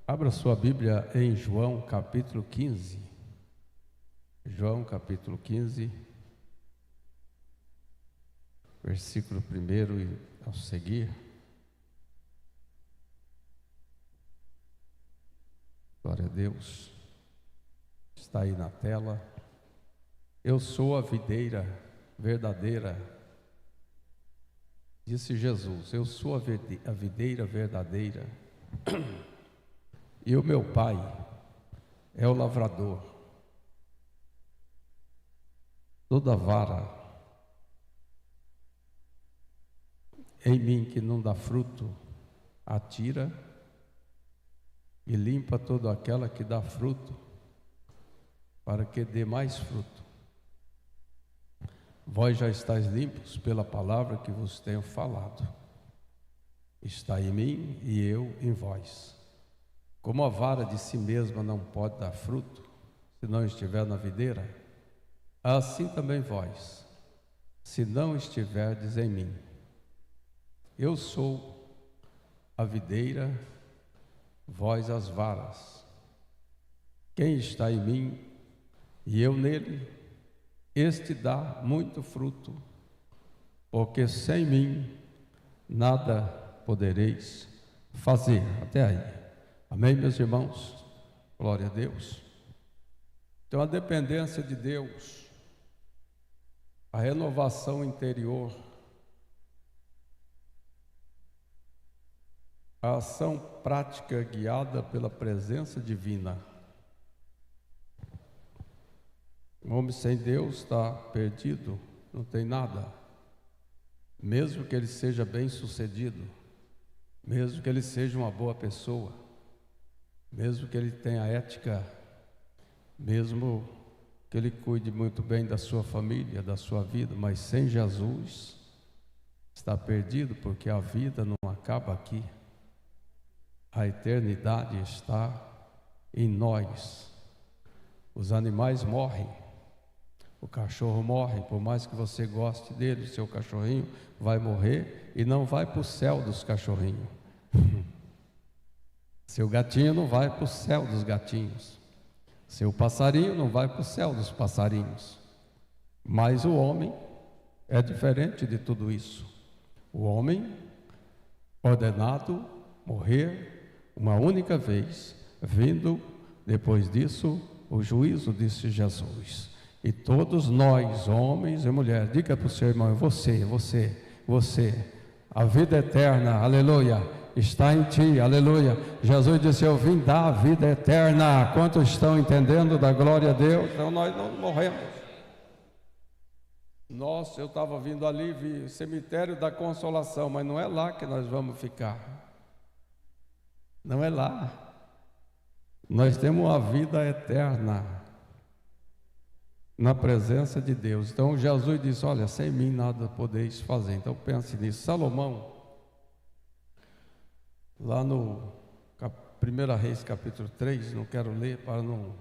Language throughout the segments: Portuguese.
Abra sua Bíblia em João capítulo 15. João capítulo 15, versículo 1 e ao seguir. Glória a Deus. Está aí na tela. Eu sou a videira verdadeira, disse Jesus. Eu sou a videira verdadeira. E o meu Pai é o lavrador. Toda vara em mim que não dá fruto, atira, e limpa toda aquela que dá fruto, para que dê mais fruto. Vós já estáis limpos pela palavra que vos tenho falado. Está em mim e eu em vós. Como a vara de si mesma não pode dar fruto, se não estiver na videira, assim também vós, se não estiverdes em mim. Eu sou a videira, vós as varas. Quem está em mim e eu nele, este dá muito fruto, porque sem mim nada podereis fazer. Até aí. Amém, meus irmãos? Glória a Deus. Então, a dependência de Deus, a renovação interior, a ação prática guiada pela presença divina. O homem sem Deus está perdido, não tem nada. Mesmo que ele seja bem-sucedido, mesmo que ele seja uma boa pessoa, mesmo que ele tenha ética, mesmo que ele cuide muito bem da sua família, da sua vida, mas sem Jesus está perdido, porque a vida não acaba aqui. A eternidade está em nós. Os animais morrem, o cachorro morre, por mais que você goste dele, seu cachorrinho vai morrer e não vai para o céu dos cachorrinhos. Seu gatinho não vai para o céu dos gatinhos. Seu passarinho não vai para o céu dos passarinhos. Mas o homem é diferente de tudo isso. O homem ordenado morrer uma única vez, vindo depois disso o juízo, disse Jesus. E todos nós, homens e mulheres, diga para o seu irmão: você, a vida eterna, aleluia, está em ti, aleluia. Jesus disse: eu vim dar a vida eterna. Quantos estão entendendo da glória a Deus? Então nós não morremos. Nossa, eu estava vindo ali, vi cemitério da Consolação, mas não é lá que nós vamos ficar. Não é lá. Nós temos uma vida eterna na presença de Deus. Então Jesus disse: olha, sem mim nada podeis fazer. Então pense nisso. Salomão, lá no 1 Reis capítulo 3, não quero ler para não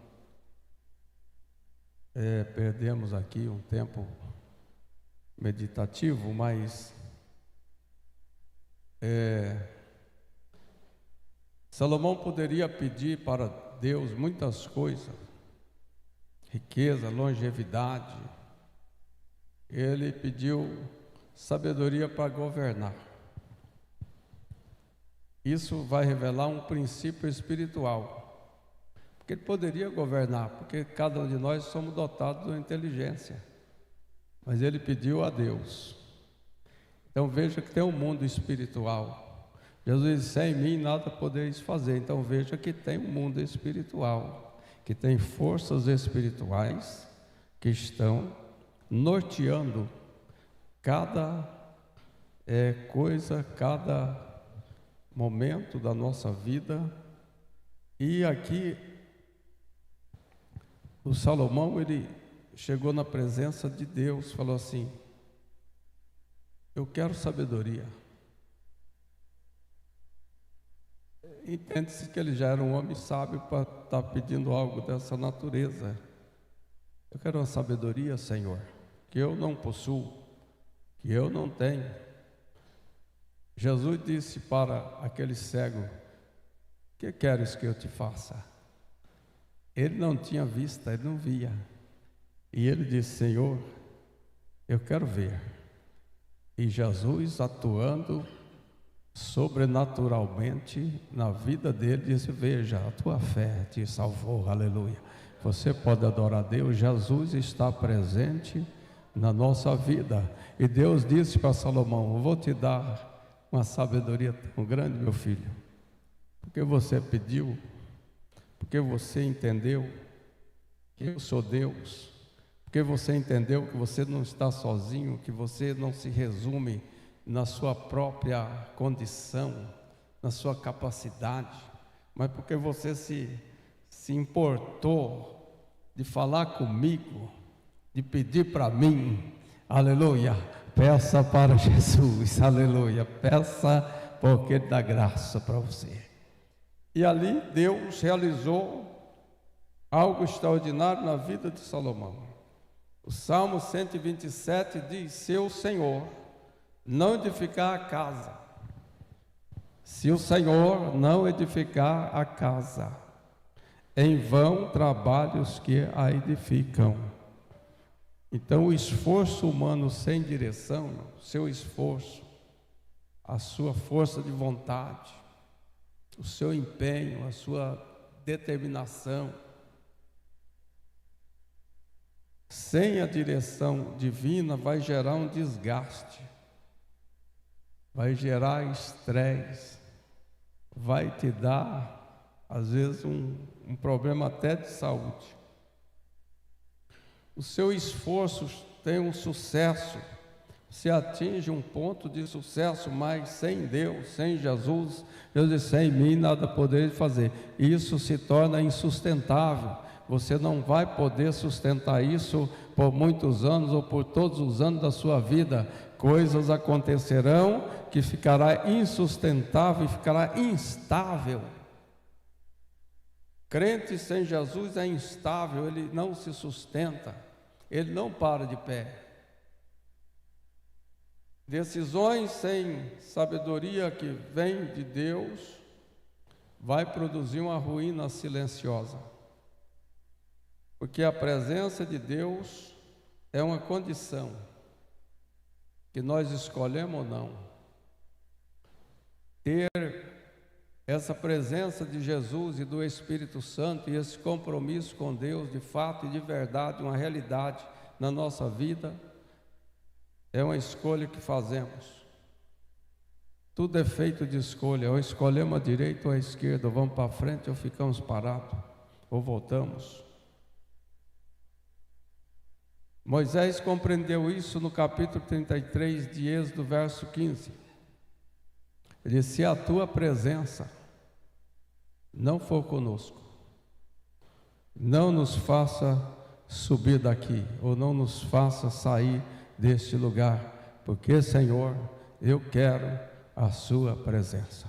perdermos aqui um tempo meditativo, mas Salomão poderia pedir para Deus muitas coisas, riqueza, longevidade. Ele pediu sabedoria para governar. Isso vai revelar um princípio espiritual, porque ele poderia governar, porque cada um de nós somos dotados de inteligência, mas ele pediu a Deus. Então veja que tem um mundo espiritual. Jesus disse: sem mim nada podeis fazer. Então veja que tem um mundo espiritual, que tem forças espirituais que estão norteando cada coisa, cada momento da nossa vida. E aqui o Salomão, ele chegou na presença de Deus, falou assim: eu quero sabedoria. Entende-se que ele já era um homem sábio para estar pedindo algo dessa natureza. Eu quero uma sabedoria, Senhor, que eu não possuo, que eu não tenho. Jesus disse para aquele cego: que queres que eu te faça? Ele não tinha vista, ele não via. E ele disse: Senhor, eu quero ver. E Jesus, atuando sobrenaturalmente na vida dele, disse: veja, a tua fé te salvou, aleluia. Você pode adorar a Deus. Jesus está presente na nossa vida. E Deus disse para Salomão: eu vou te dar uma sabedoria tão grande, meu filho, porque você pediu, porque você entendeu que eu sou Deus, porque você entendeu que você não está sozinho, que você não se resume na sua própria condição, na sua capacidade, mas porque você se importou de falar comigo, de pedir para mim, aleluia. Peça para Jesus, aleluia. Peça, porque Ele dá graça para você. E ali Deus realizou algo extraordinário na vida de Salomão. O Salmo 127 diz: se o Senhor não edificar a casa, se o Senhor não edificar a casa, em vão trabalhos que a edificam. Então o esforço humano sem direção, seu esforço, a sua força de vontade, o seu empenho, a sua determinação, sem a direção divina, vai gerar um desgaste, vai gerar estresse, vai te dar, às vezes, um problema até de saúde. O seu esforço tem um sucesso, se atinge um ponto de sucesso, mas sem Deus, sem Jesus, Deus diz: sem mim nada podereis fazer. Isso se torna insustentável. Você não vai poder sustentar isso por muitos anos ou por todos os anos da sua vida. Coisas acontecerão que ficará insustentável e ficará instável. Crente sem Jesus é instável, ele não se sustenta, ele não para de pé. Decisões sem sabedoria que vem de Deus vai produzir uma ruína silenciosa. Porque a presença de Deus é uma condição que nós escolhemos ou não. Ter essa presença de Jesus e do Espírito Santo e esse compromisso com Deus de fato e de verdade, uma realidade na nossa vida, é uma escolha que fazemos. Tudo é feito de escolha, ou escolhemos a direita ou a esquerda, ou vamos para frente ou ficamos parados, ou voltamos. Moisés compreendeu isso no capítulo 33 de Êxodo, verso 15. Ele disse: se a tua presença não for conosco, não nos faça subir daqui, ou não nos faça sair deste lugar, porque, Senhor, eu quero a sua presença.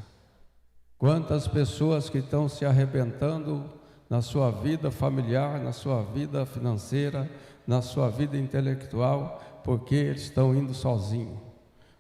Quantas pessoas que estão se arrebentando na sua vida familiar, na sua vida financeira, na sua vida intelectual, porque eles estão indo sozinhos.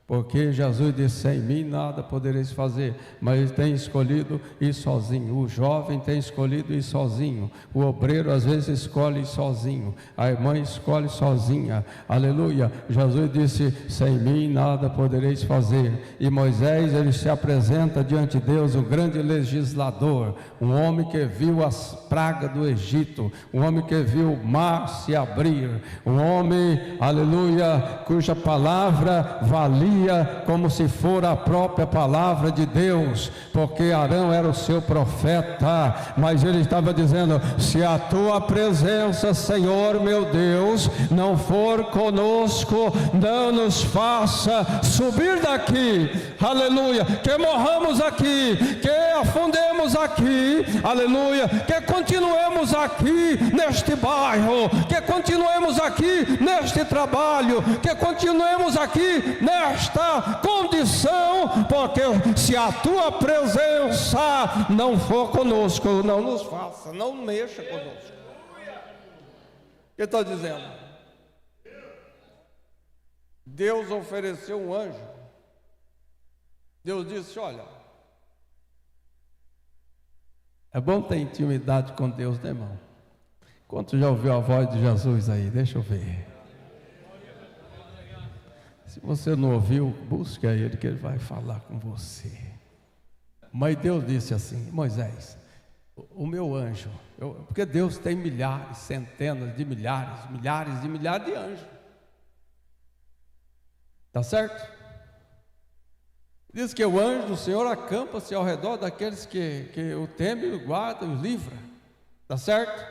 Porque Jesus disse: sem mim nada podereis fazer, mas ele tem escolhido ir sozinho. O jovem tem escolhido ir sozinho. O obreiro às vezes escolhe ir sozinho. A irmã escolhe sozinha. Aleluia. Jesus disse: sem mim nada podereis fazer. E Moisés, ele se apresenta diante de Deus, um grande legislador, um homem que viu as pragas do Egito, um homem que viu o mar se abrir, um homem, aleluia, cuja palavra valia como se for a própria palavra de Deus, porque Arão era o seu profeta, mas ele estava dizendo: se a tua presença, Senhor meu Deus, não for conosco, não nos faça subir daqui, aleluia, que morramos aqui, que afundemos aqui, aleluia, que continuemos aqui neste bairro, que continuemos aqui neste trabalho, que continuemos aqui nesta condição, porque se a tua presença não for conosco, não nos faça, não mexa conosco. O que está dizendo? Deus ofereceu um anjo. Deus disse: olha, É bom ter intimidade com Deus, né, irmão? Quanto já ouviu a voz de Jesus aí? Deixa eu ver. Se você não ouviu, busque a Ele que Ele vai falar com você. Mas Deus disse assim: Moisés, o meu anjo, porque Deus tem milhares, centenas de milhares, milhares de milhares de anjos. Está certo? Diz que o anjo do Senhor acampa-se ao redor daqueles que o temem, o guardam e o livra. Está certo?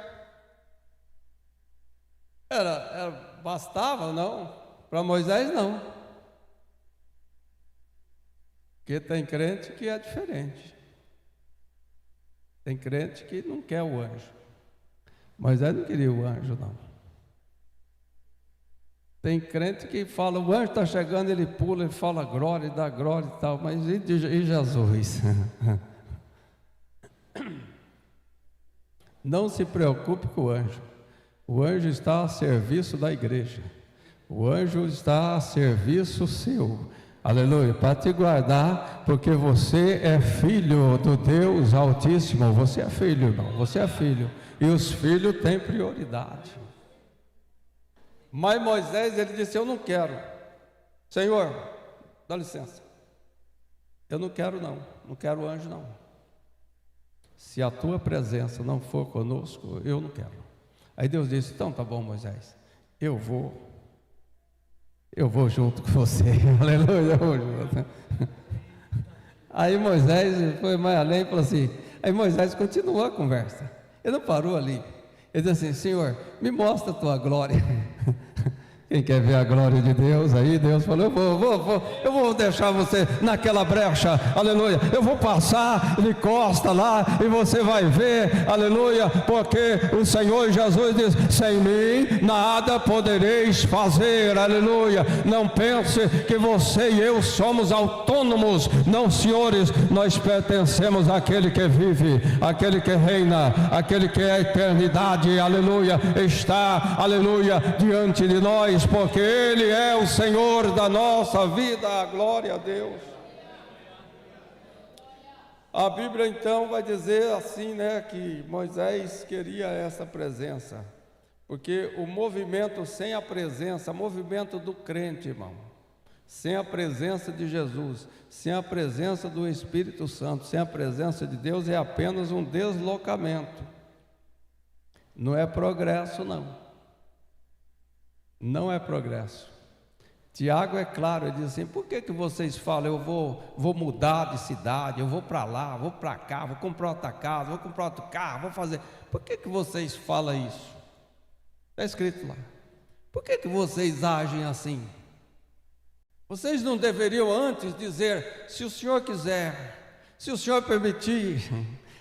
Bastava, não? Para Moisés, não. Porque tem crente que é diferente. Tem crente que não quer o anjo. Moisés não queria o anjo, não. Tem crente que fala, o anjo está chegando, ele pula, ele fala glória, dá glória e tal, mas e Jesus? Não se preocupe com o anjo. O anjo está a serviço da igreja. O anjo está a serviço seu. Aleluia, para te guardar, porque você é filho do Deus Altíssimo. Você é filho, não, você é filho. E os filhos têm prioridade. Mas Moisés, ele disse: eu não quero. Senhor, dá licença. Eu não quero não quero anjo não. Se a tua presença não for conosco, eu não quero. Aí Deus disse: então tá bom, Moisés, eu vou junto com você. Aleluia, eu vou junto. Aí Moisés foi mais além e falou assim. Aí Moisés continuou a conversa. Ele não parou ali. Ele disse assim: Senhor, me mostra a tua glória. Quem quer ver a glória de Deus aí? Deus falou: eu vou deixar você naquela brecha, aleluia. Eu vou passar de costa lá e você vai ver, aleluia, porque o Senhor Jesus diz: sem mim nada podereis fazer, aleluia. Não pense que você e eu somos autônomos, não, senhores, nós pertencemos àquele que vive, àquele que reina, àquele que é a eternidade, aleluia, está, aleluia, diante de nós. Porque Ele é o Senhor da nossa vida, glória a Deus. A Bíblia então vai dizer assim, né, que Moisés queria essa presença, porque o movimento sem a presença, movimento do crente, irmão, sem a presença de Jesus, sem a presença do Espírito Santo, sem a presença de Deus, é apenas um deslocamento, não é progresso, não. Não é progresso. Tiago é claro, ele diz assim: por que vocês falam, eu vou mudar de cidade, eu vou para lá, vou para cá, vou comprar outra casa, vou comprar outro carro, vou fazer. Por que vocês falam isso? Está escrito lá. Por que vocês agem assim? Vocês não deveriam antes dizer: se o Senhor quiser, se o Senhor permitir,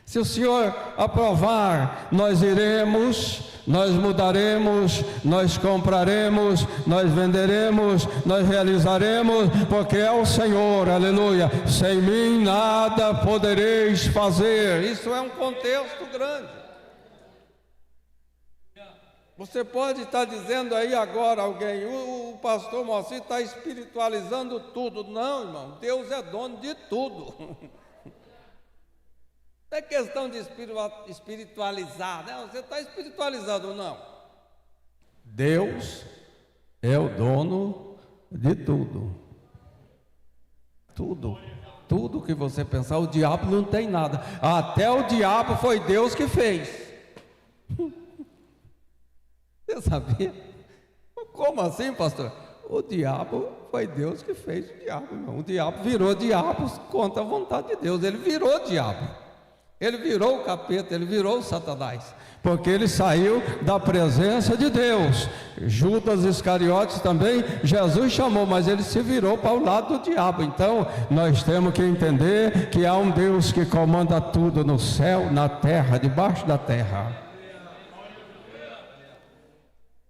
se o Senhor aprovar, nós iremos, nós mudaremos, nós compraremos, nós venderemos, nós realizaremos, porque é o Senhor, aleluia. Sem mim nada podereis fazer. Isso é um contexto grande. Você pode estar dizendo aí agora, alguém: o pastor Moacir está espiritualizando tudo. Não, irmão, Deus é dono de tudo. Não é questão de espiritualizar, não, você está espiritualizando, não. Deus é o dono de tudo. Tudo que você pensar, o diabo não tem nada. Até o diabo foi Deus que fez. Você sabia? Como assim, pastor? O diabo foi Deus que fez o diabo, irmão. O diabo virou diabo contra a vontade de Deus. Ele virou diabo. Ele virou o capeta, ele virou o Satanás, porque ele saiu da presença de Deus. Judas Iscariotes também, Jesus chamou, mas ele se virou para o lado do diabo. Então, nós temos que entender que há um Deus que comanda tudo no céu, na terra, debaixo da terra.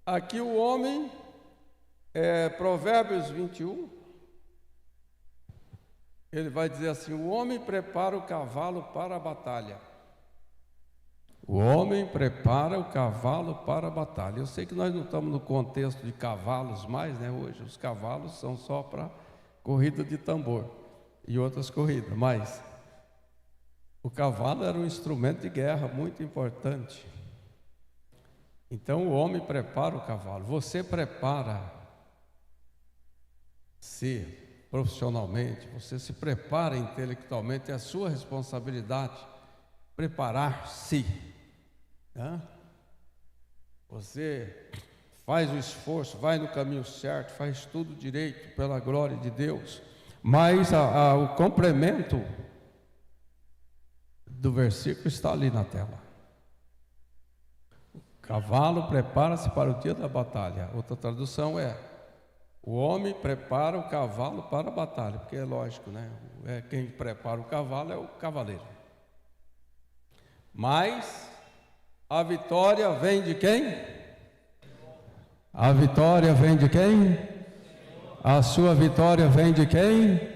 Aqui o homem, Provérbios 21, ele vai dizer assim: o homem prepara o cavalo para a batalha. O homem prepara o cavalo para a batalha. Eu sei que nós não estamos no contexto de cavalos mais, né? Hoje os cavalos são só para corrida de tambor e outras corridas, mas O cavalo era um instrumento de guerra muito importante. Então o homem prepara o cavalo. Você prepara-se profissionalmente, você se prepara intelectualmente, é a sua responsabilidade preparar-se, né? Você faz o esforço, vai no caminho certo, faz tudo direito pela glória de Deus, mas o complemento do versículo está ali na tela. O cavalo prepara-se para o dia da batalha. Outra tradução é: o homem prepara o cavalo para a batalha, porque é lógico, né? Quem prepara o cavalo é o cavaleiro. Mas a vitória vem de quem? A vitória vem de quem? A sua vitória vem de quem?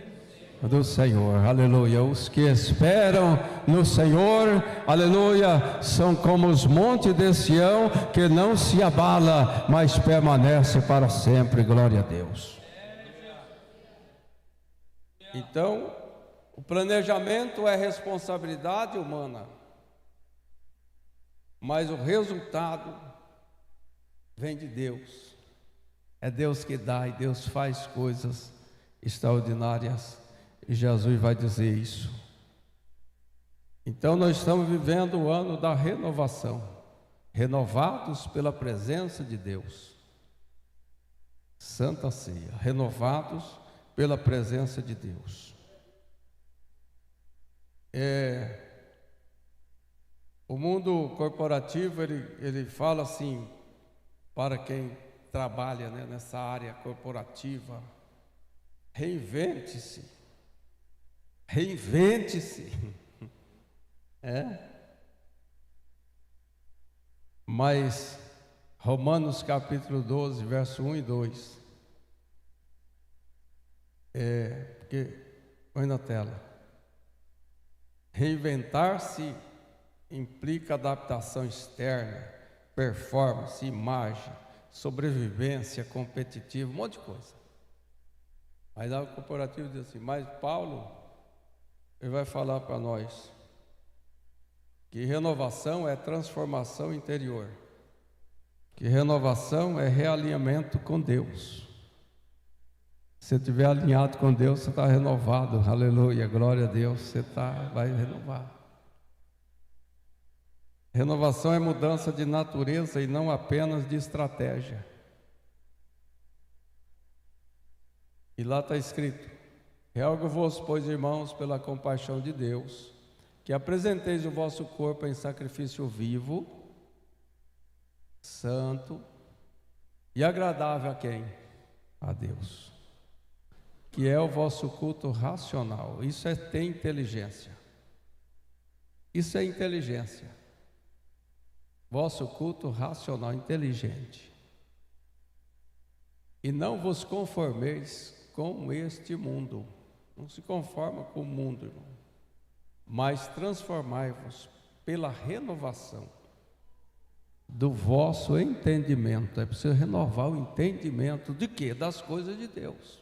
Do Senhor, aleluia. Os que esperam no Senhor, aleluia, são como os montes de Sião, que não se abala, mas permanece para sempre, glória a Deus. Então, o planejamento é responsabilidade humana, mas o resultado vem de Deus. É Deus que dá e Deus faz coisas extraordinárias. E Jesus vai dizer isso. Então nós estamos vivendo o ano da renovação, renovados pela presença de Deus. Santa Ceia, renovados pela presença de Deus. O mundo corporativo, ele fala assim, para quem trabalha, né, nessa área corporativa: reinvente-se. Reinvente-se. Mas Romanos capítulo 12, verso 1 e 2. Porque põe na tela. Reinventar-se implica adaptação externa, performance, imagem, sobrevivência competitiva, um monte de coisa. Mas o corporativo diz assim: mas Paulo, ele vai falar para nós que renovação é transformação interior, que renovação é realinhamento com Deus. Se você estiver alinhado com Deus, você está renovado, aleluia, glória a Deus, você vai renovar. Renovação é mudança de natureza e não apenas de estratégia. E lá está escrito: rogo-vos, pois, irmãos, pela compaixão de Deus, que apresenteis o vosso corpo em sacrifício vivo, santo e agradável a quem? A Deus, que é o vosso culto racional. Isso é ter inteligência. Isso é inteligência. Vosso culto racional, inteligente. E não vos conformeis com este mundo. Não se conforma com o mundo, irmão, mas transformai-vos pela renovação do vosso entendimento. É preciso renovar o entendimento de quê? Das coisas de Deus,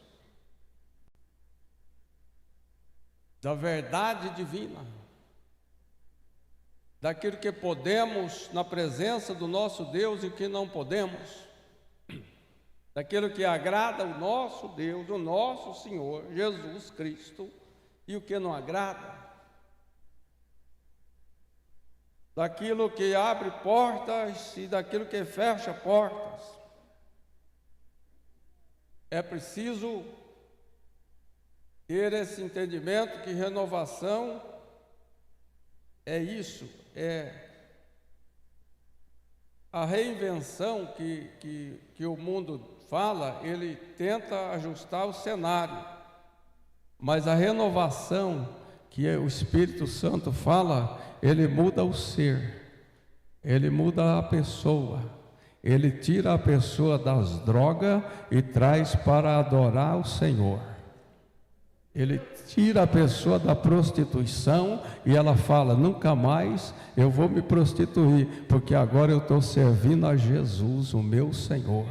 da verdade divina, daquilo que podemos na presença do nosso Deus e que não podemos, daquilo que agrada o nosso Deus, o nosso Senhor Jesus Cristo, e o que não agrada, daquilo que abre portas e daquilo que fecha portas. É preciso ter esse entendimento que renovação é isso, é a reinvenção que o mundo fala. Ele tenta ajustar o cenário, mas a renovação que o Espírito Santo fala, ele muda o ser, ele muda a pessoa, ele tira a pessoa das drogas e traz para adorar o Senhor. Ele tira a pessoa da prostituição e ela fala: nunca mais eu vou me prostituir, porque agora eu estou servindo a Jesus, o meu Senhor.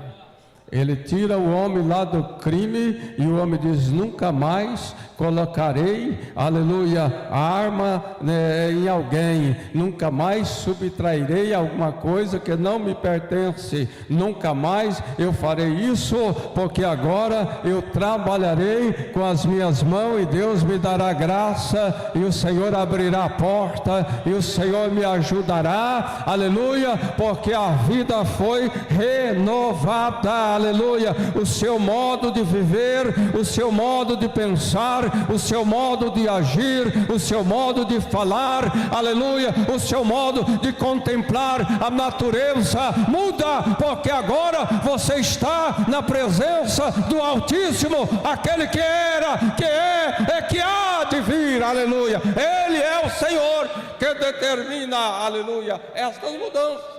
Ele tira o homem lá do crime e o homem diz: nunca mais colocarei, aleluia, a arma em alguém, nunca mais subtrairei alguma coisa que não me pertence, nunca mais eu farei isso, porque agora eu trabalharei com as minhas mãos e Deus me dará graça e o Senhor abrirá a porta e o Senhor me ajudará, aleluia, porque a vida foi renovada, aleluia, o seu modo de viver, o seu modo de pensar, o seu modo de agir, o seu modo de falar, aleluia, o seu modo de contemplar a natureza muda, porque agora você está na presença do Altíssimo, aquele que era, que é que há de vir, aleluia. Ele é o Senhor que determina, aleluia, estas mudanças.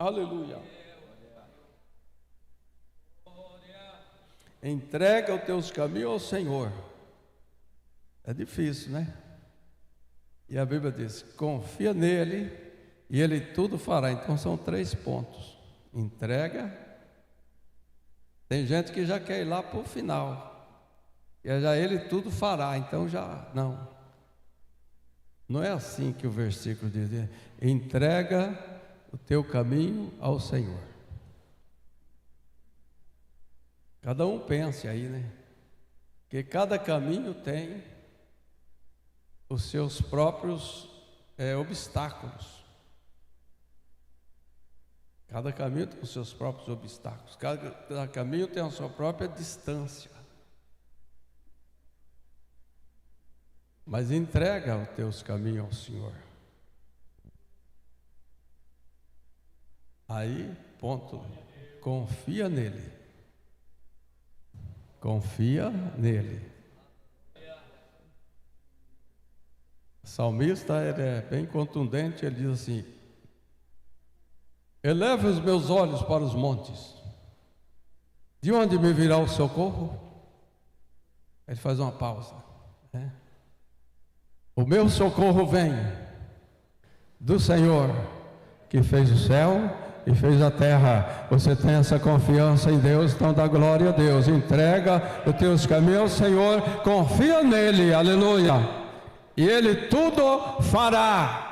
Aleluia. Entrega os teus caminhos ao Senhor. É difícil, né? E a Bíblia diz: confia nele e ele tudo fará. Então são 3 pontos: entrega. Tem gente que já quer ir lá para o final, e já ele tudo fará. Então já não é assim que o versículo diz. Entrega o teu caminho ao Senhor. Cada um pense aí, né? Que cada caminho tem os seus próprios obstáculos. Cada caminho tem os seus próprios obstáculos. Cada caminho tem a sua própria distância. Mas entrega os teus caminhos ao Senhor. Aí, ponto. Confia nele. Confia nele. O salmista é bem contundente, ele diz assim: eleva os meus olhos para os montes, de onde me virá o socorro? Ele faz uma pausa, né? O meu socorro vem do Senhor, que fez o céu e fez a terra. Você tem essa confiança em Deus, então dá glória a Deus. Entrega os teus caminhos ao Senhor, confia nele, aleluia, e ele tudo fará.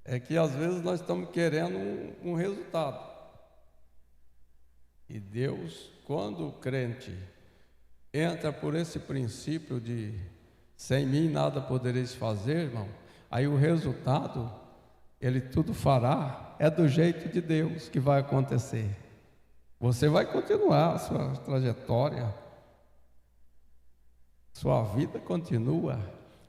É que às vezes nós estamos querendo um resultado, e Deus, quando o crente entra por esse princípio de sem mim nada podereis fazer, irmão, aí o resultado, ele tudo fará, é do jeito de Deus que vai acontecer. Você vai continuar a sua trajetória, sua vida continua,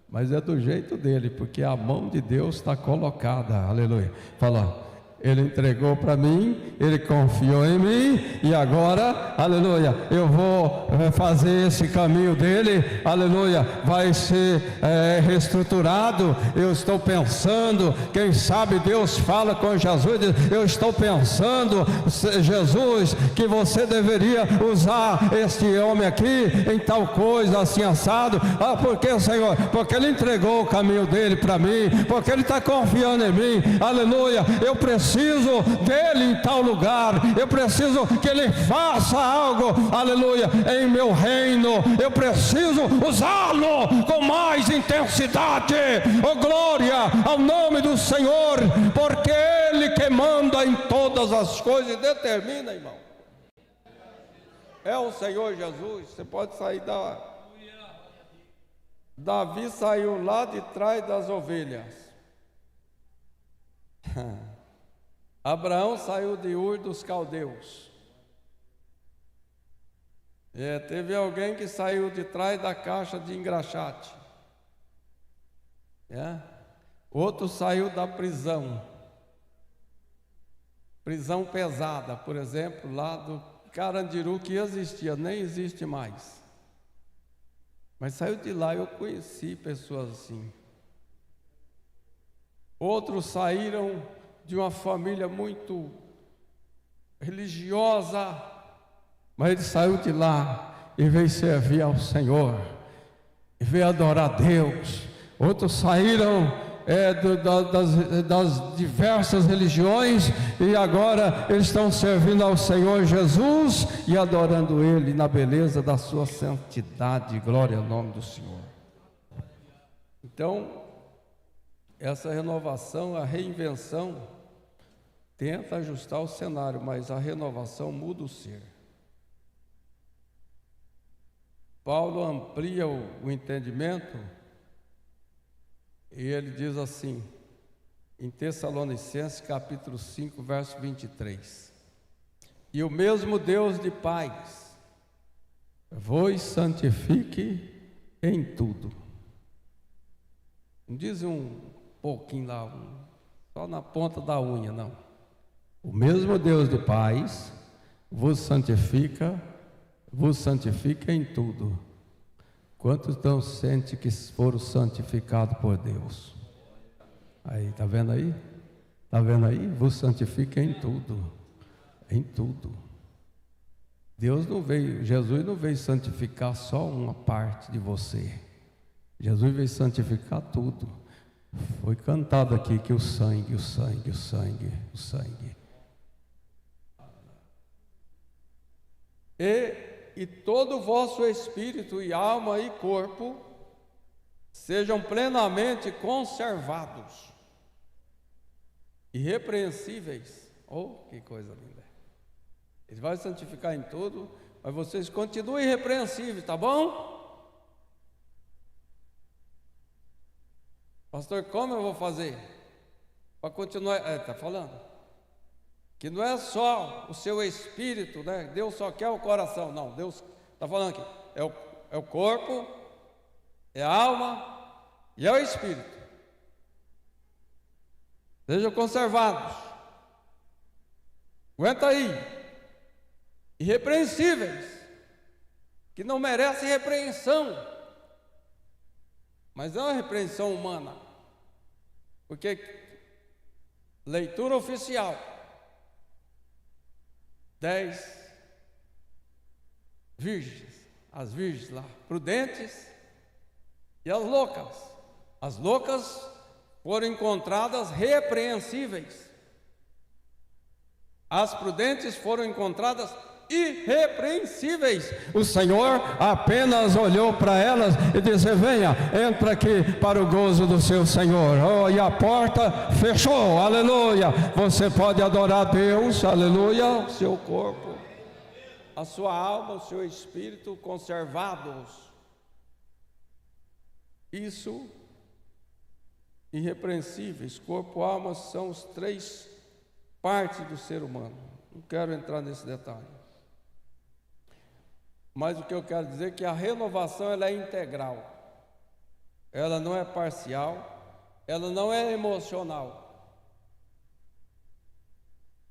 mas é do jeito dele, porque a mão de Deus está colocada, aleluia. Fala: ele entregou para mim, ele confiou em mim, e agora, aleluia, eu vou fazer esse caminho dele, aleluia, vai ser reestruturado. Eu estou pensando, quem sabe Deus fala com Jesus, diz: eu estou pensando, Jesus, que você deveria usar este homem aqui em tal coisa, assim assado. Por que, Senhor? Porque ele entregou o caminho dele para mim, porque ele está confiando em mim, aleluia. Eu preciso dele em tal lugar, eu preciso que ele faça algo, aleluia, em meu reino. Eu preciso usá-lo com mais intensidade. Oh, glória ao nome do Senhor, porque ele que manda em todas as coisas e determina, irmão. É o Senhor Jesus. Você pode sair Davi saiu lá de trás das ovelhas. Abraão saiu de Ur dos Caldeus. Teve alguém que saiu de trás da caixa de engraxate. Outro saiu da prisão. Prisão pesada, por exemplo, lá do Carandiru, que existia, nem existe mais. Mas saiu de lá. Eu conheci pessoas assim. Outros saíram de uma família muito religiosa, mas ele saiu de lá e veio servir ao Senhor, e veio adorar a Deus. Outros saíram das diversas religiões, e agora eles estão servindo ao Senhor Jesus e adorando Ele na beleza da sua santidade. Glória ao nome do Senhor. Então, essa renovação, a reinvenção, tenta ajustar o cenário, mas a renovação muda o ser. Paulo amplia o entendimento e ele diz assim, em Tessalonicenses capítulo 5, verso 23: e o mesmo Deus de paz vos santifique em tudo. Não diz um pouquinho lá, só na ponta da unha, não. O mesmo Deus de paz vos santifica em tudo. Quantos não sentem que foram santificados por Deus? Aí, está vendo aí? Está vendo aí? Vos santifica em tudo. Em tudo. Jesus não veio santificar só uma parte de você. Jesus veio santificar tudo. Foi cantado aqui que o sangue. E todo o vosso espírito e alma e corpo sejam plenamente conservados, irrepreensíveis. Oh, que coisa linda! Ele vai santificar em tudo, mas vocês continuem irrepreensíveis, tá bom? Pastor, como eu vou fazer para continuar? Está falando que não é só o seu espírito, né? Deus só quer o coração. Não, Deus está falando aqui, é o corpo, é a alma e é o espírito. Sejam conservados. Aguenta aí. Irrepreensíveis, que não merecem repreensão. Mas não é uma repreensão humana. Porque leitura oficial, 10 virgens, as virgens lá, prudentes e as loucas. As loucas foram encontradas repreensíveis. As prudentes foram encontradas irrepreensíveis. O Senhor apenas olhou para elas e disse: venha, entra aqui para o gozo do seu Senhor. Oh, e a porta fechou, aleluia. Você pode adorar Deus, aleluia, o seu corpo, a sua alma, o seu espírito conservados. Isso, irrepreensíveis. Corpo, alma são os 3 partes do ser humano. Não quero entrar nesse detalhe. Mas o que eu quero dizer é que a renovação ela é integral, ela não é parcial, ela não é emocional,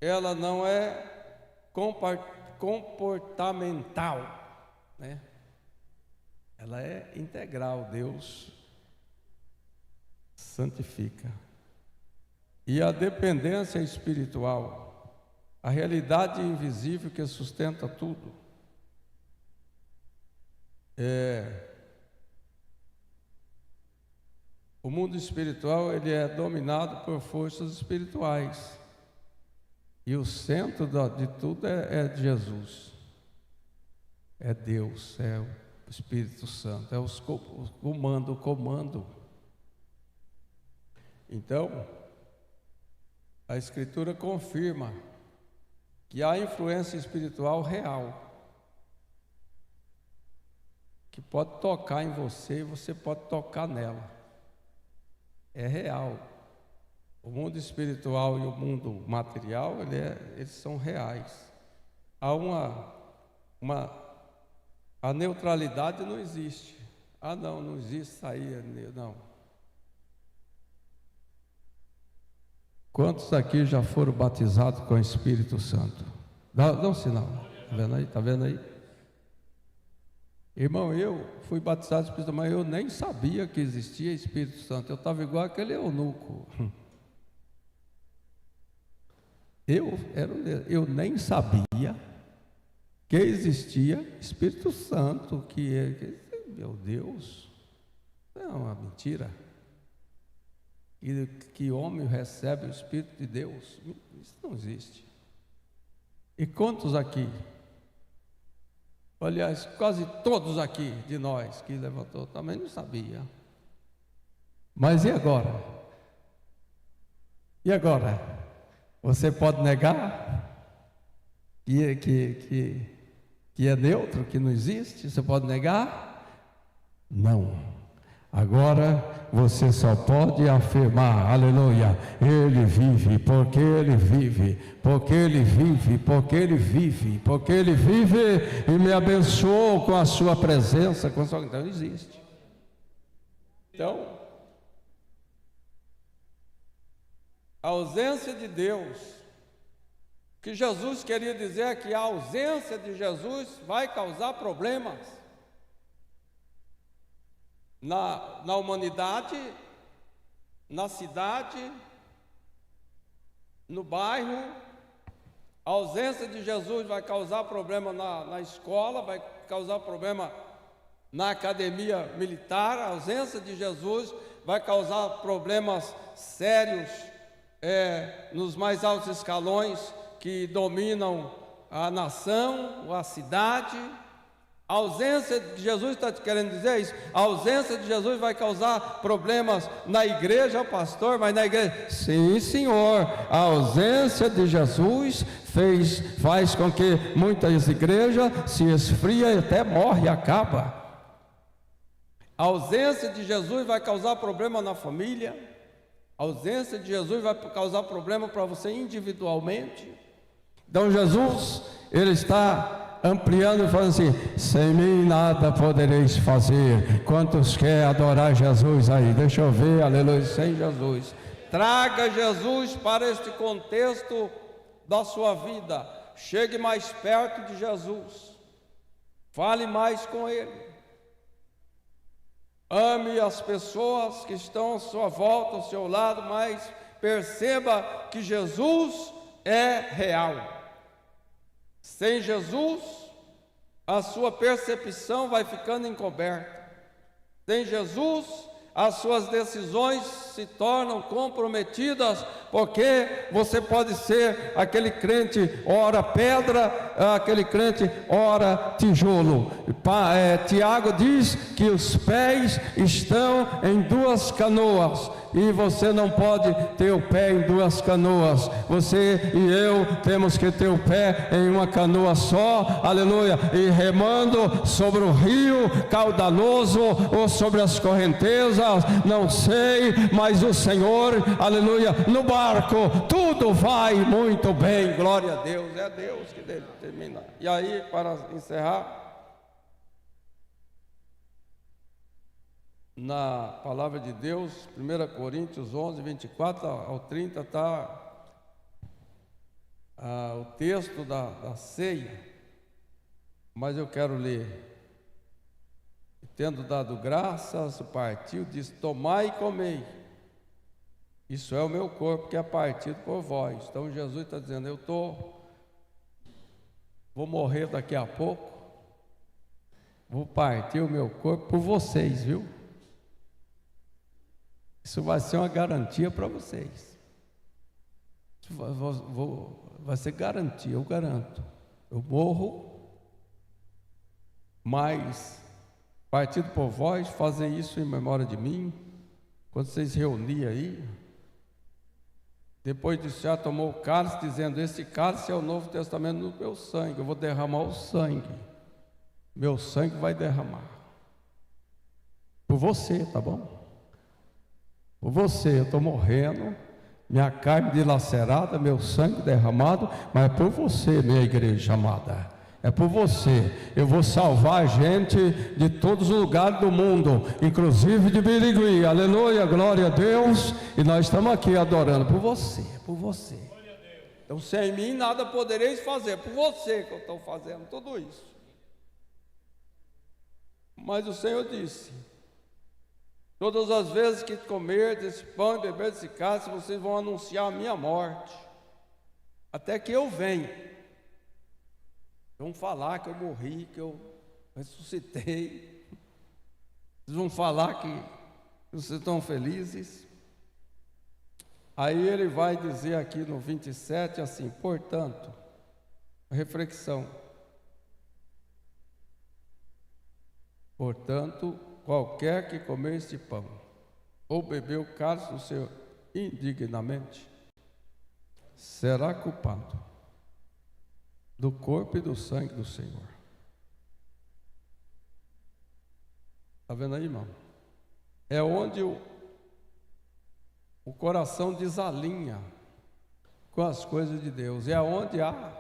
ela não é comportamental, né? Ela é integral. Deus santifica. E a dependência espiritual, a realidade invisível que sustenta tudo. O mundo espiritual ele é dominado por forças espirituais, e o centro de tudo é Jesus, é Deus, é o Espírito Santo, é o comando. Então, a Escritura confirma que há influência espiritual real, que pode tocar em você e você pode tocar nela. É real. O mundo espiritual e o mundo material, eles são reais. Há a neutralidade não existe. Não existe sair, não. Quantos aqui já foram batizados com o Espírito Santo? Dá um sinal. Está vendo aí? Irmão, eu fui batizado com o Espírito Santo, mas eu nem sabia que existia Espírito Santo. Eu estava igual aquele eunuco. Eu nem sabia que existia Espírito Santo, meu Deus, é uma mentira. que homem recebe o Espírito de Deus. Isso não existe. E quantos aqui? Aliás, quase todos aqui de nós que levantou também não sabia. Mas e agora? E agora? Você pode negar que é neutro, que não existe? Você pode negar? Não. Agora você só pode afirmar, aleluia, Ele vive, porque Ele vive, porque Ele vive, porque Ele vive, porque Ele vive e me abençoou com a sua presença, com a sua... Então existe. Então, a ausência de Deus, o que Jesus queria dizer é que a ausência de Jesus vai causar problemas na humanidade, na cidade, no bairro. A ausência de Jesus vai causar problema na escola, vai causar problema na academia militar. A ausência de Jesus vai causar problemas sérios nos mais altos escalões que dominam a nação, a cidade. A ausência de Jesus, está querendo dizer isso? A ausência de Jesus vai causar problemas na igreja, pastor, mas na igreja? Sim, senhor. A ausência de Jesus faz com que muitas igrejas se esfriam e até morre e acaba. A ausência de Jesus vai causar problema na família. A ausência de Jesus vai causar problema para você individualmente. Então Jesus, Ele está ampliando e falando assim: sem mim nada podereis fazer. Quantos querem adorar Jesus aí? Deixa eu ver, aleluia, sem Jesus. Traga Jesus para este contexto da sua vida. Chegue mais perto de Jesus. Fale mais com Ele. Ame as pessoas que estão à sua volta, ao seu lado, mas perceba que Jesus é real. Sem Jesus, a sua percepção vai ficando encoberta. Sem Jesus, as suas decisões se tornam comprometidas, porque você pode ser aquele crente ora pedra, aquele crente ora tijolo. Tiago diz que os pés estão em duas canoas, e você não pode ter o pé em duas canoas. Você e eu temos que ter o pé em uma canoa só, aleluia, e remando sobre o rio caudaloso ou sobre as correntezas, não sei, mas o Senhor, aleluia, no barco tudo vai muito bem, glória a Deus. É Deus que determina. E aí, para encerrar, na palavra de Deus, 1 Coríntios 11, 24 ao 30, está o texto da ceia, mas eu quero ler. Tendo dado graças, partiu, disse: tomai e comei, isso é o meu corpo que é partido por vós. Então Jesus está dizendo: vou morrer daqui a pouco, vou partir o meu corpo por vocês, viu? Isso vai ser uma garantia para vocês. Vai ser garantia, eu garanto. Eu morro, mas partido por vós, fazem isso em memória de mim. Quando vocês reunirem aí, depois disso já tomou o cálice, dizendo: esse cálice é o Novo Testamento no meu sangue. Eu vou derramar o sangue, meu sangue vai derramar por você, tá bom? Por você, eu estou morrendo, minha carne dilacerada, meu sangue derramado, mas é por você, minha igreja amada, é por você. Eu vou salvar gente de todos os lugares do mundo, inclusive de Birigui, aleluia, glória a Deus. E nós estamos aqui adorando por você, por você. Então, sem mim nada podereis fazer, por você que eu estou fazendo tudo isso. Mas o Senhor disse: todas as vezes que comer desse pão e beber desse cálice, vocês vão anunciar a minha morte, até que eu venha. Vão falar que eu morri, que eu ressuscitei. Vocês vão falar que vocês estão felizes. Aí ele vai dizer aqui no 27 assim: portanto, reflexão. Portanto, qualquer que comer este pão ou beber o cálice do Senhor indignamente, será culpado do corpo e do sangue do Senhor. Está vendo aí, irmão? É onde o coração desalinha com as coisas de Deus. É onde há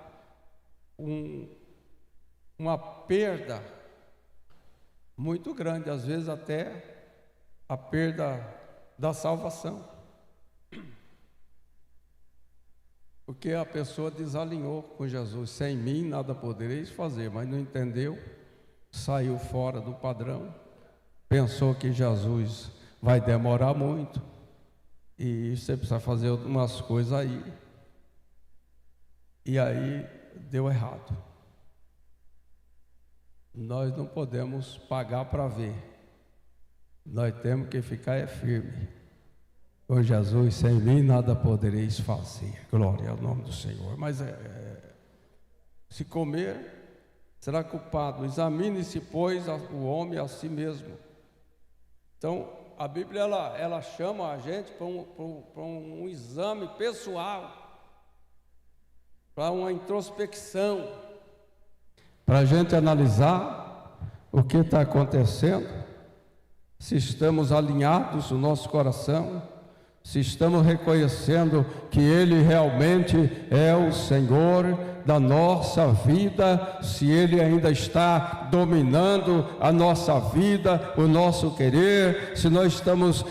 uma perda muito grande, às vezes até a perda da salvação. Porque a pessoa desalinhou com Jesus. Sem mim nada podereis fazer, mas não entendeu, saiu fora do padrão, pensou que Jesus vai demorar muito e você precisa fazer algumas coisas aí, e aí deu errado. Nós não podemos pagar para ver, nós temos que ficar firme. Ô Jesus, sem mim nada podereis fazer. Glória ao nome do Senhor. Mas se comer, será culpado. Examine-se, pois, o homem a si mesmo. Então, a Bíblia ela chama a gente para um exame pessoal, para uma introspecção, para a gente analisar o que está acontecendo, se estamos alinhados no nosso coração, se estamos reconhecendo que Ele realmente é o Senhor da nossa vida, se Ele ainda está dominando a nossa vida, o nosso querer, se nós estamos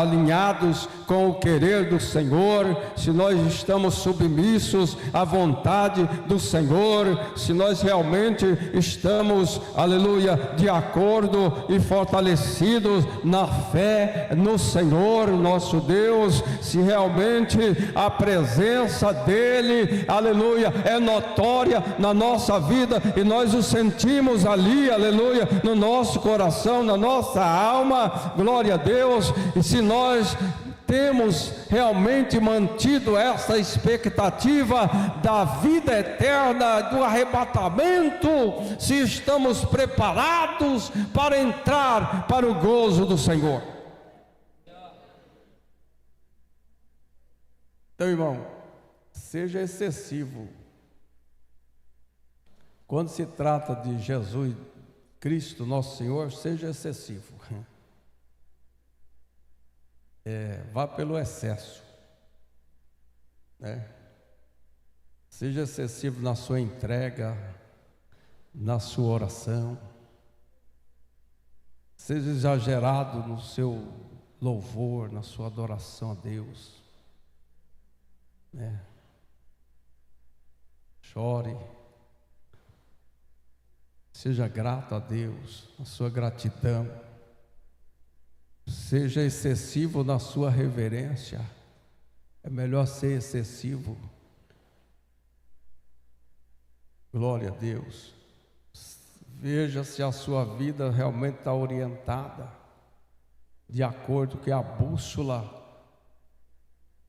alinhados com o querer do Senhor, se nós estamos submissos à vontade do Senhor, se nós realmente estamos, aleluia, de acordo e fortalecidos na fé no Senhor, nosso Deus, se realmente a presença dEle, aleluia, é notória na nossa vida e nós o sentimos ali, aleluia, no nosso coração, na nossa alma, glória a Deus. E se nós temos realmente mantido essa expectativa da vida eterna, do arrebatamento, se estamos preparados para entrar para o gozo do Senhor. Então, irmão, seja excessivo. Quando se trata de Jesus Cristo, nosso Senhor, seja excessivo. Vá pelo excesso, né? Seja excessivo na sua entrega, na sua oração, seja exagerado no seu louvor, na sua adoração a Deus, né? Chore, seja grato a Deus, a sua gratidão. Seja excessivo na sua reverência. É melhor ser excessivo. Glória a Deus. Veja se a sua vida realmente está orientada de acordo com a bússola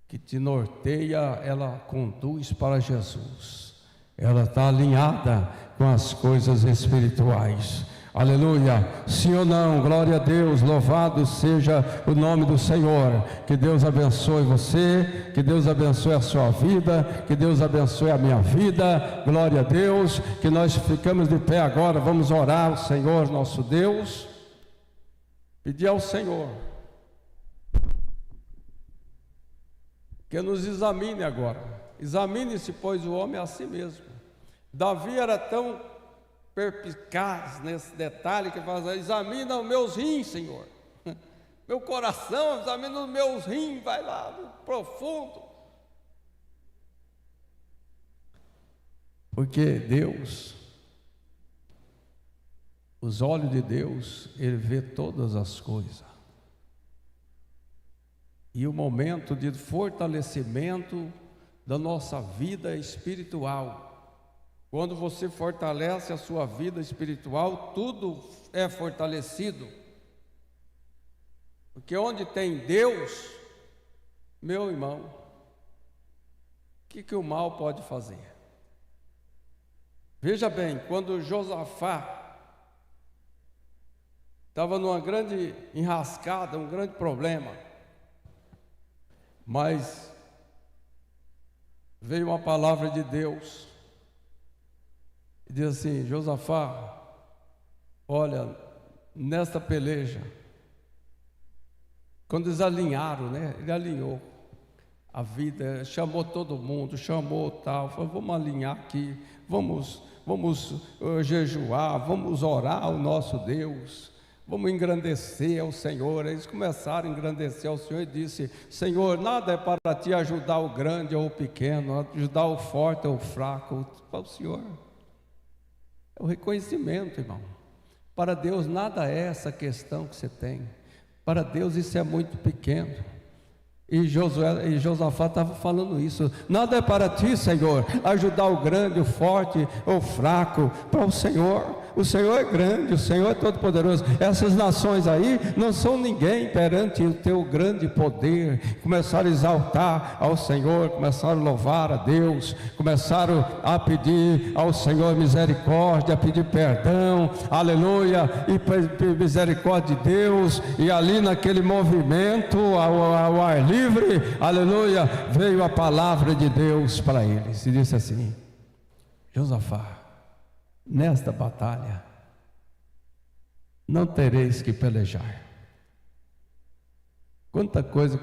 que te norteia, ela conduz para Jesus. Ela está alinhada com as coisas espirituais. Aleluia, sim ou não? Glória a Deus, louvado seja o nome do Senhor. Que Deus abençoe você, que Deus abençoe a sua vida, que Deus abençoe a minha vida. Glória a Deus, que nós ficamos de pé agora, vamos orar ao Senhor nosso Deus, pedir ao Senhor que nos examine agora. Examine-se, pois, o homem a si mesmo. Davi era tão perspicaz nesse detalhe que faz: examina os meus rins, Senhor, meu coração, examina os meus rins, vai lá no profundo. Porque Deus, os olhos de Deus, Ele vê todas as coisas. E o momento de fortalecimento da nossa vida espiritual, quando você fortalece a sua vida espiritual, tudo é fortalecido. Porque onde tem Deus, Meu irmão, o que o mal pode fazer? Veja bem, quando Josafá estava numa grande enrascada, um grande problema, mas veio uma palavra de Deus e diz assim: Josafá, olha, nesta peleja, quando eles alinharam, né? Ele alinhou a vida, chamou todo mundo, chamou tal, falou: vamos alinhar aqui, vamos jejuar, vamos orar ao nosso Deus, vamos engrandecer ao Senhor. Eles começaram a engrandecer ao Senhor e disse: Senhor, nada é para ti ajudar o grande ou o pequeno, ajudar o forte ou o fraco. Para o Senhor é o reconhecimento, irmão. Para Deus nada é essa questão que você tem. Para Deus isso é muito pequeno. E Josafá estava falando isso: nada é para ti, Senhor, ajudar o grande, o forte ou o fraco. Para o Senhor é grande, o Senhor é todo poderoso. Essas nações aí não são ninguém perante o teu grande poder. Começaram a exaltar ao Senhor, começaram a louvar a Deus, começaram a pedir ao Senhor misericórdia, a pedir perdão, aleluia, e misericórdia de Deus. E ali naquele movimento ao ar livre, aleluia, veio a palavra de Deus para eles e disse assim: Josafá, nesta batalha não tereis que pelejar. Quanta coisa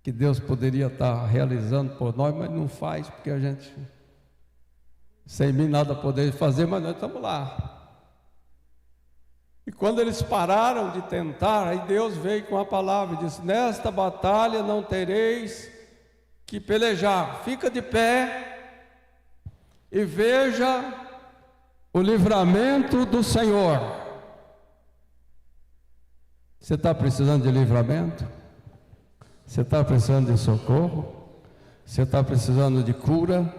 que Deus poderia estar realizando por nós, mas não faz, porque a gente, sem mim nada poder fazer, mas nós estamos lá. E quando eles pararam de tentar, aí Deus veio com a palavra e disse: nesta batalha não tereis que pelejar. Fica de pé e veja o livramento do Senhor. Você está precisando de livramento? Você está precisando de socorro? Você está precisando de cura?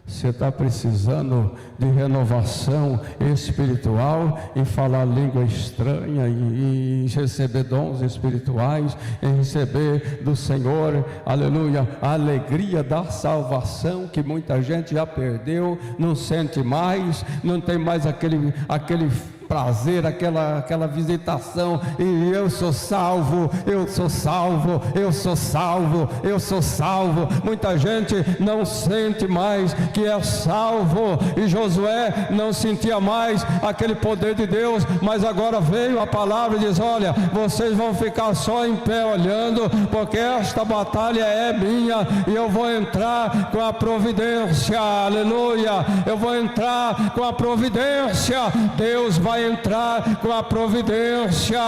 Você está precisando de renovação espiritual, em falar língua estranha, em receber dons espirituais, em receber do Senhor, aleluia, a alegria da salvação que muita gente já perdeu, não sente mais, não tem mais aquele prazer, aquela visitação, e eu sou salvo, eu sou salvo, eu sou salvo, eu sou salvo. Muita gente não sente mais que é salvo, e Josué não sentia mais aquele poder de Deus, mas agora veio a palavra e diz: olha, vocês vão ficar só em pé olhando, porque esta batalha é minha, e eu vou entrar com a providência, aleluia, eu vou entrar com a providência, Deus vai entrar com a providência,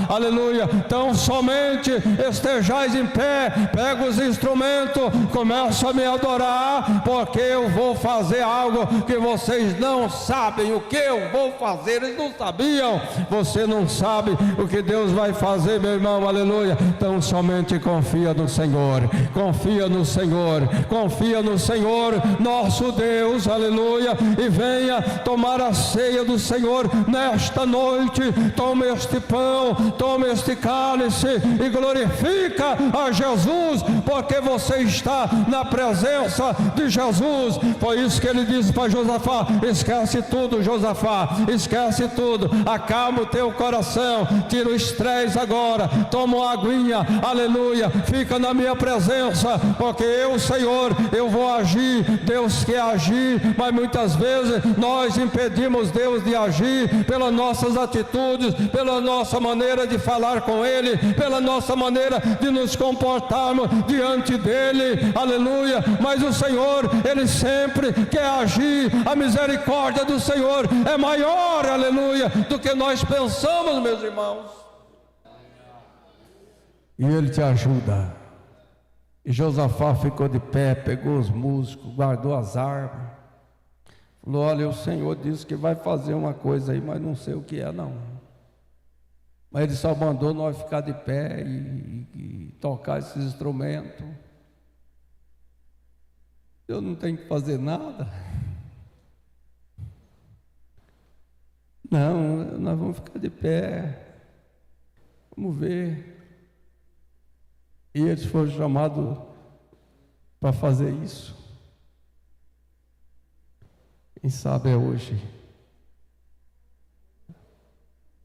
aleluia. Então somente estejais em pé, pega os instrumentos, começa a me adorar, porque eu vou fazer algo que vocês não sabem o que eu vou fazer. Eles não sabiam, você não sabe o que Deus vai fazer, meu irmão, aleluia. Então somente confia no Senhor, confia no Senhor, confia no Senhor, nosso Deus, aleluia, e venha tomar a ceia do Senhor nesta noite. Toma este pão, toma este cálice e glorifica a Jesus, porque você está na presença de Jesus. Foi isso que ele disse para Josafá: esquece tudo, Josafá, esquece tudo, acalma o teu coração, tira o estresse agora, toma uma aguinha, aleluia, fica na minha presença, porque eu, Senhor, eu vou agir. Deus quer agir, mas muitas vezes nós impedimos Deus de agir pelas nossas atitudes, pela nossa maneira de falar com Ele, pela nossa maneira de nos comportarmos diante dEle, aleluia. Mas o Senhor, Ele sempre quer agir. A misericórdia do Senhor é maior, aleluia, do que nós pensamos, meus irmãos, e Ele te ajuda. E Josafá ficou de pé, pegou os músicos, guardou as armas, falou: olha, o Senhor disse que vai fazer uma coisa aí, mas não sei o que é não. Mas Ele só mandou nós ficar de pé e tocar esses instrumentos. Eu não tenho que fazer nada. Não, nós vamos ficar de pé, vamos ver. E eles foram chamados para fazer isso. Quem sabe é hoje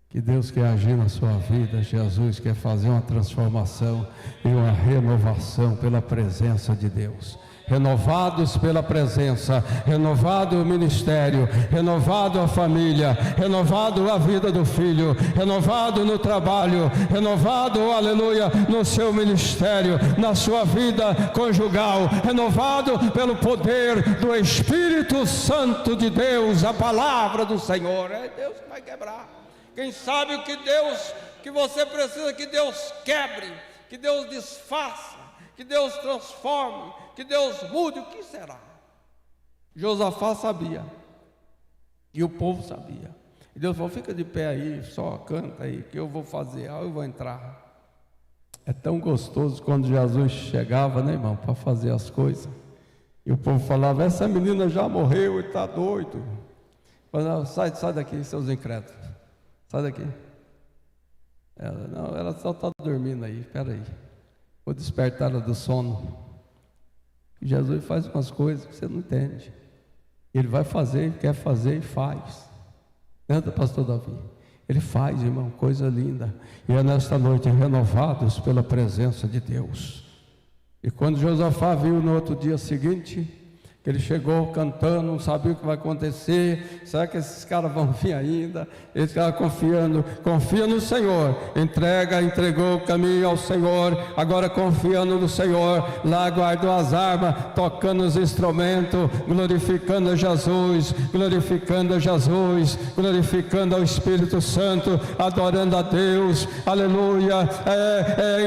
que Deus quer agir na sua vida. Jesus quer fazer uma transformação e uma renovação pela presença de Deus. Renovados pela presença, renovado o ministério, renovado a família, renovado a vida do filho, renovado no trabalho, renovado, aleluia, no seu ministério, na sua vida conjugal, renovado pelo poder do Espírito Santo de Deus, a palavra do Senhor. É Deus que vai quebrar. Quem sabe o que Deus, que você precisa que Deus quebre, que Deus desfaça, que Deus transforme, que Deus mude, o que será? Josafá sabia, e o povo sabia. E Deus falou: fica de pé aí, só canta aí, que eu vou fazer, eu vou entrar. É tão gostoso quando Jesus chegava, né, irmão, para fazer as coisas. E o povo falava: essa menina já morreu e está doido. Falava: sai daqui, seus incrédulos, sai daqui. Ela só está dormindo aí, espera aí. Vou despertar ela do sono. Jesus faz umas coisas que você não entende. Ele vai fazer, quer fazer e faz. Canta, pastor Davi. Ele faz, irmão, coisa linda. E é nesta noite renovados pela presença de Deus. E quando Josafá viu no outro dia seguinte, que ele chegou cantando, não sabia o que vai acontecer, será que esses caras vão vir ainda? Ele estava confiando, confia no Senhor, entregou o caminho ao Senhor, agora confiando no Senhor, lá guardou as armas, tocando os instrumentos, glorificando a Jesus, glorificando a Jesus, glorificando ao Espírito Santo, adorando a Deus, aleluia,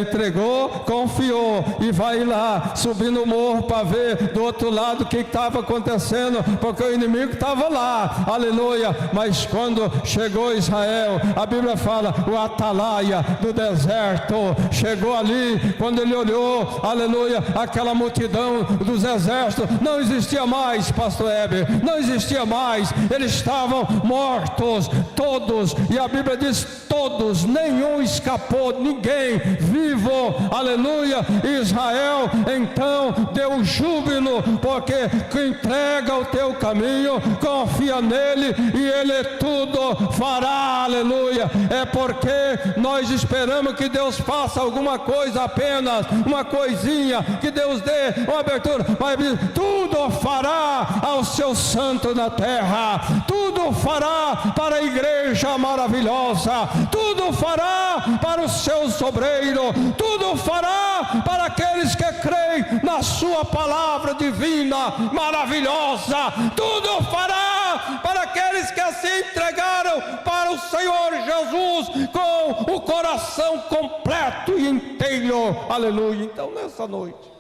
entregou, confiou, e vai lá, subir no morro para ver do outro lado o que estava acontecendo, porque o inimigo estava lá, aleluia. Mas quando chegou Israel, a Bíblia fala, o atalaia do deserto chegou ali, quando ele olhou, aleluia, aquela multidão dos exércitos, não existia mais, pastor Heber, não existia mais, eles estavam mortos, todos, e a Bíblia diz todos, nenhum escapou, ninguém vivo, aleluia. Israel então deu júbilo, porque entrega o teu caminho, confia nele e ele tudo fará, aleluia. É porque nós esperamos que Deus faça alguma coisa, apenas uma coisinha, que Deus dê uma abertura, mas tudo fará ao seu santo na terra, tudo fará para a igreja maravilhosa, tudo fará para o seu sobreiro, tudo fará para aqueles que creem na sua palavra divina maravilhosa, tudo fará para aqueles que se entregaram para o Senhor Jesus com o coração completo e inteiro, aleluia. Então nessa noite,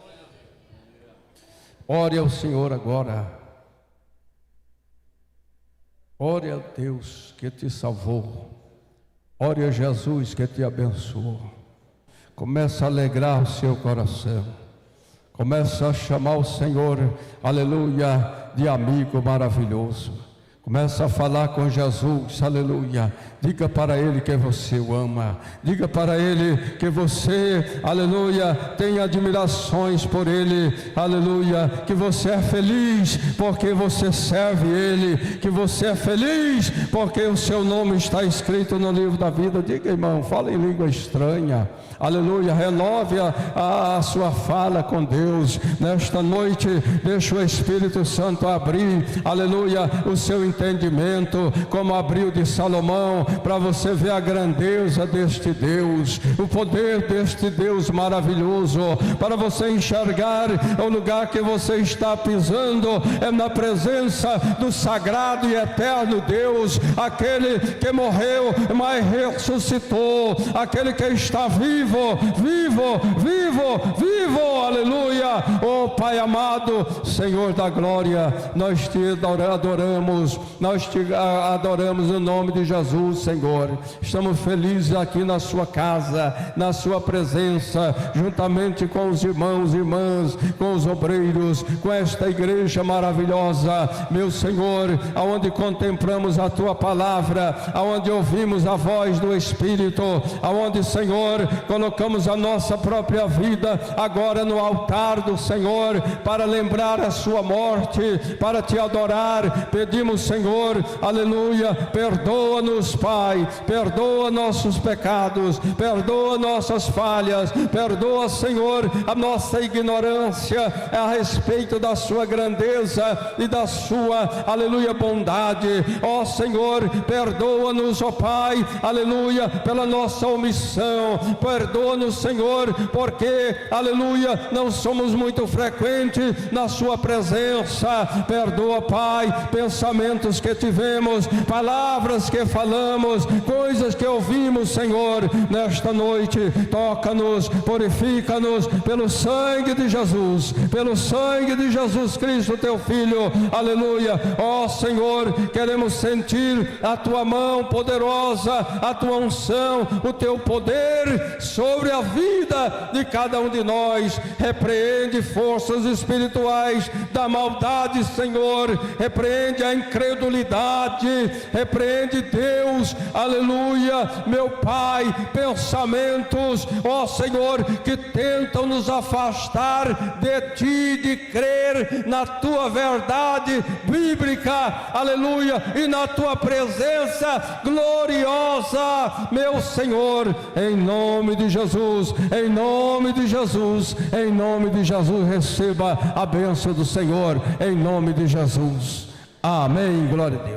ore ao Senhor agora, ore a Deus que te salvou, ore a Jesus que te abençoou, comece a alegrar o seu coração, começa a chamar o Senhor, aleluia, de amigo maravilhoso. Começa a falar com Jesus, aleluia. Diga para Ele que você o ama. Diga para Ele que você, aleluia, tem admirações por Ele, aleluia. Que você é feliz porque você serve Ele. Que você é feliz porque o seu nome está escrito no livro da vida. Diga, irmão, fala em língua estranha, aleluia. Renove a sua fala com Deus. Nesta noite, deixa o Espírito Santo abrir, aleluia, o seu entendimento, como abriu de Salomão, para você ver a grandeza deste Deus, o poder deste Deus maravilhoso, para você enxergar o lugar que você está pisando, é na presença do sagrado e eterno Deus, aquele que morreu, mas ressuscitou, aquele que está vivo, vivo, vivo, vivo, aleluia. Oh Pai amado, Senhor da glória, nós te adoramos, nós te adoramos no nome de Jesus, Senhor. Estamos felizes aqui na sua casa, na sua presença, juntamente com os irmãos e irmãs, com os obreiros, com esta igreja maravilhosa, meu Senhor, aonde contemplamos a tua palavra, aonde ouvimos a voz do Espírito, aonde, Senhor, colocamos a nossa própria vida agora no altar do Senhor, para lembrar a sua morte, para te adorar. Pedimos, Senhor, aleluia, perdoa-nos, Pai, perdoa nossos pecados, perdoa nossas falhas, perdoa, Senhor, a nossa ignorância a respeito da sua grandeza e da sua, aleluia, bondade. Ó Senhor, perdoa-nos, ó Pai, aleluia, pela nossa omissão, perdoa-nos, Senhor, porque, aleluia, não somos muito frequentes na sua presença. Perdoa, Pai, pensamentos que tivemos, palavras que falamos, coisas que ouvimos, Senhor. Nesta noite, toca-nos, purifica-nos pelo sangue de Jesus, pelo sangue de Jesus Cristo, teu Filho, aleluia. Ó Senhor, queremos sentir a tua mão poderosa, a tua unção, o teu poder sobre a vida de cada um de nós. Repreende forças espirituais da maldade, Senhor, repreende a incredulidade, repreende, Deus, aleluia, meu Pai, pensamentos, ó Senhor, que tentam nos afastar de Ti, de crer na Tua verdade bíblica, aleluia, e na Tua presença gloriosa, meu Senhor, em nome de Jesus, em nome de Jesus, em nome de Jesus, receba a bênção do Senhor, em nome de Jesus, amém, glória a Deus.